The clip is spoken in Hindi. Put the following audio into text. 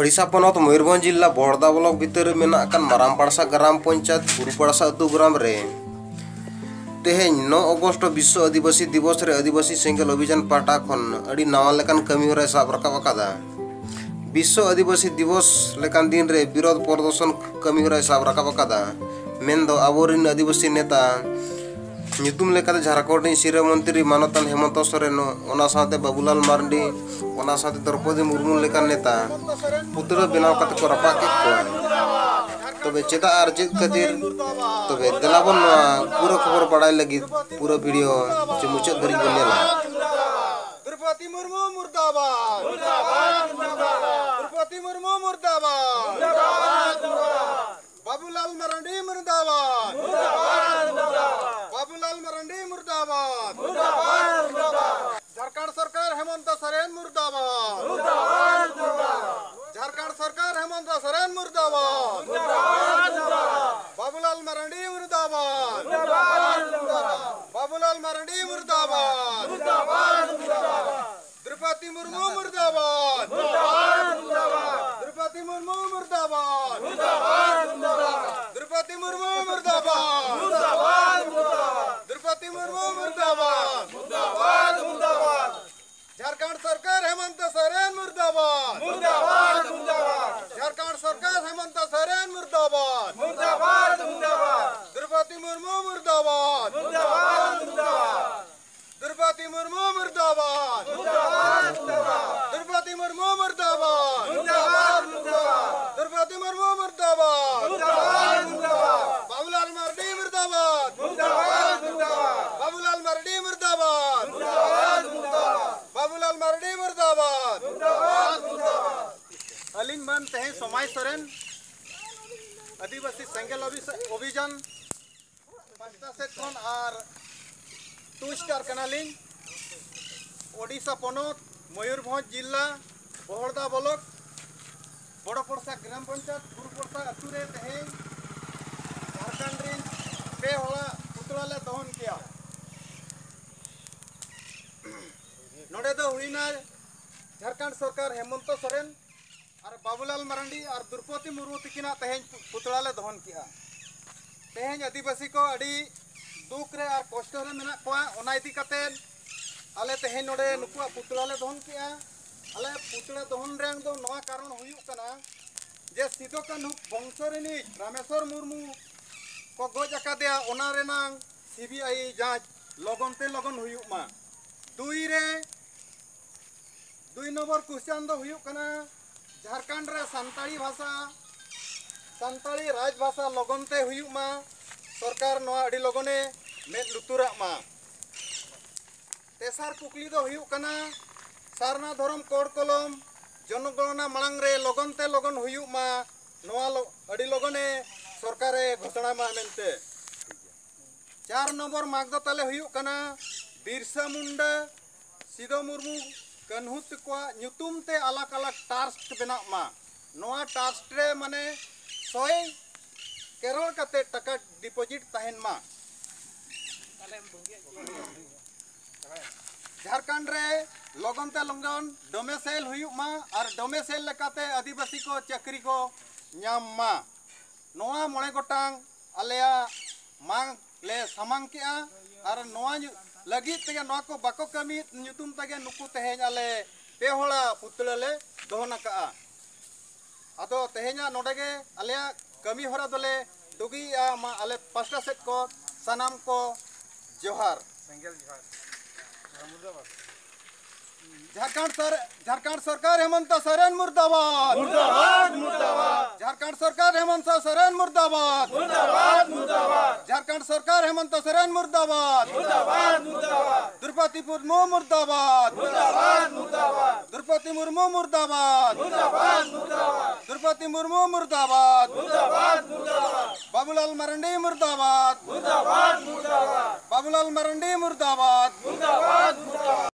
ओडिशा पनत मयूरभंज जिला बड़दा ब्लॉक भितर में मारामपाड़सा ग्राम पंचायत पुरुपाड़सा अतु ग्राम रे तेहें 9 अगस्ट विश्व आदिवासी दिवस रे आदिवासी सेंगल अभियान पाटा खन अड़ी नावा लेकान कमी होरा साब रकाब अकादा। विश्व आदिवासी दिवस लेकान दिन रे विरोध प्रदर्शन कमी होरा साब रकाब अकादा। मेन दो आबोरिन आदिवासी नेता नितुम लेकाते झारखंड सिरा मंत्री मानतान हेमंत सोरेन ओना साथे बाबूलाल मार्डी ओना साथे द्रौपदी मुर्मू लेकान नेता पुतला बनाव काते को रपा के को तबे चेदा आर चेद खातिर तबे देलाबन पूरा खबर पढ़ाई लगी पूरा वीडियो चे मुचाद धरी बन नेला। द्रौपदी मुर्मू मुर्दाबाद मुर्दाबाद मुर्दाबाद द्रौपदी मुर्मू मुर्दाबाद मुर्दाबाद मुर्दाबाद बाबूलाल मार्डी मुर्दाबाद मुर्दाबाद मुर्दाबाद बाबूलाल मार्डी मुर्दाबाद मुर्दाबाद मुर्दाबाद झारखंड सरकार हेमंत सोरेन मुर्दाबाद मुर्दाबाद मुर्दाबाद झारखंड सरकार हेमंत सोरेन मुर्दाबाद मुर्दाबाद मुर्दाबाद बाबूलाल मार्डी मुर्दाबाद मुर्दाबाद मुर्दाबाद बाबूलाल मार्डी मुर्दाबाद मुर्दाबाद मुर्दाबाद द्रौपदी मुर्मू मुर्दाबाद मुर्दाबाद मुर्दाबाद द्रौपदी मुर्मू मुर्दाबाद मुर्दाबाद मुर्दाबाद द्रौपदी मुर्मू मुर्दाबाद मुर्दाबाद मुर्दाबाद द्रौपदी मुर्मू मुर्दाबाद मुर्दाबाद मुर्दाबाद झारखंड सरकार हेमंत सोरेन मुर्दाबाद मुर्दाबाद मुर्दाबाद झारखंड सरकार हेमंत सोरेन मुर्दाबाद मुर्दाबाद मुर्दाबाद द्रौपदी मुर्मू मुर्दाबाद मुर्दाबाद मुर्दाबाद द्रौपदी मुर्मू मुर्दाबाद मुर्दाबाद मुर्दाबाद द्रौपदी मुर्मू मुर्दाबाद मुर्दाबाद मुर्दाबाद द्रौपदी मुर्मू मुर्दाबाद मुर्दाबाद मुर्दाबाद बाबूलाल मार्डी मुर्दाबाद मुर्दाबाद मुर्दाबाद बाबूलाल मार्डी मुर्दाबाद मुर्दाबाद मुर्दाबाद बाबूलाल मार्डी मुर्दाबाद मुर्दाबाद मुर्दाबाद अलिन मन तहे समाय सोरेन आदिवासी सेंगल अभियान पांचटा सेट खन आर टू स्टार कनालिंग ओडिशा पनत मयूरभंज जिला बड़दा ब्लॉक बड़पड़सा ग्राम पंचायत पुरुपड़सा अतु रे तेहें झारखंड रिन पे होला पुतला ले दहन किया नोडे दो हुईना झारखंड सरकार हेमंत सोरेन और बाबूलाल मार्डी और द्रौपदी मुर्मू तिकिना तेहें पुतला ले दहन किया। तेहें आदिवासी को अड़ी दुख रे और कष्ट रे मेना कोआ ओना इदी कातेन आले तेहें नोडे नुकुआ पुतला ले दहन किया। आले पुतला दहन रेंग दो नवा कारण हुयुक कना जे सिदो कान्हू बंशरिनी रामेश्वर मुर्मू को गोज अकादेया ओना रेनांग सीबीआई जांच लगन ते लगन हुयुक मा। दुई नंबर क्वेश्चन दो हुयुक कना झारखंड रे संताली भाषा संताली राजभाषा लगन ते हुयुक मा सरकार नवा अड़ी लगने में लुतुरा मा। तेसार कुकली दो हुयुक कना सारना धर्म कोड कलम जनगणना मांग रे लगन ते लगन हुयुक मा नवा अड़ी लगने सरकार घोषणा मा मेनते। 4 नंबर मागदो ताले हुयुक कना बिरसा मुंडा सिदो मुर्मू कान्हू तको ᱧᱩᱛᱩᱢ ते अलग अलग टास्क बना मा। नवा टास्क रे माने 100 करोड़ कते टका डिपॉजिट तहन मा। झारखंड रे लगन ते लगन डोमेसाइल हुयुक मा और डोमेसाइल लेकाते आदिवासी को चाकरी को नाम मा। नवा मोड़े गोटांग आलेया मांग ले सामांग किया और नवा लगी तेगे नवा को बाको कमी ᱧᱩᱛᱩᱢ तेगे नुकु तेहें आले पे होला पुतला ले दहन का। अदो तेहें नोडेगे आलेया कमी होरा दोले दुगी मा आले पास्टा सेट को सनाम को जोहार सेंगल जोहार मुर्दाबाद। झारखंड सरकार हेमंत सोरेन मुर्दाबाद मुर्दाबाद मुर्दाबाद झारखंड सरकार हेमंत सोरेन मुर्दाबाद मुर्दाबाद मुर्दाबाद झारखंड सरकार हेमंत सोरेन मुर्दाबाद मुर्दाबाद मुर्दाबाद द्रौपदी मुर्मू मुर्दाबाद मुर्दाबाद मुर्दाबाद द्रौपदी मुर्मू मुर्दाबाद मुर्दाबाद मुर्दाबाद द्रौपदी मुर्मू मुर्दाबाद मुर्दाबाद मुर्दाबाद बाबूलाल मार्डी मुर्दाबाद मुर्दाबाद मुर्दाबाद बाबूलाल मार्डी मुर्दाबाद मुर्दाबाद मुर्दाबाद।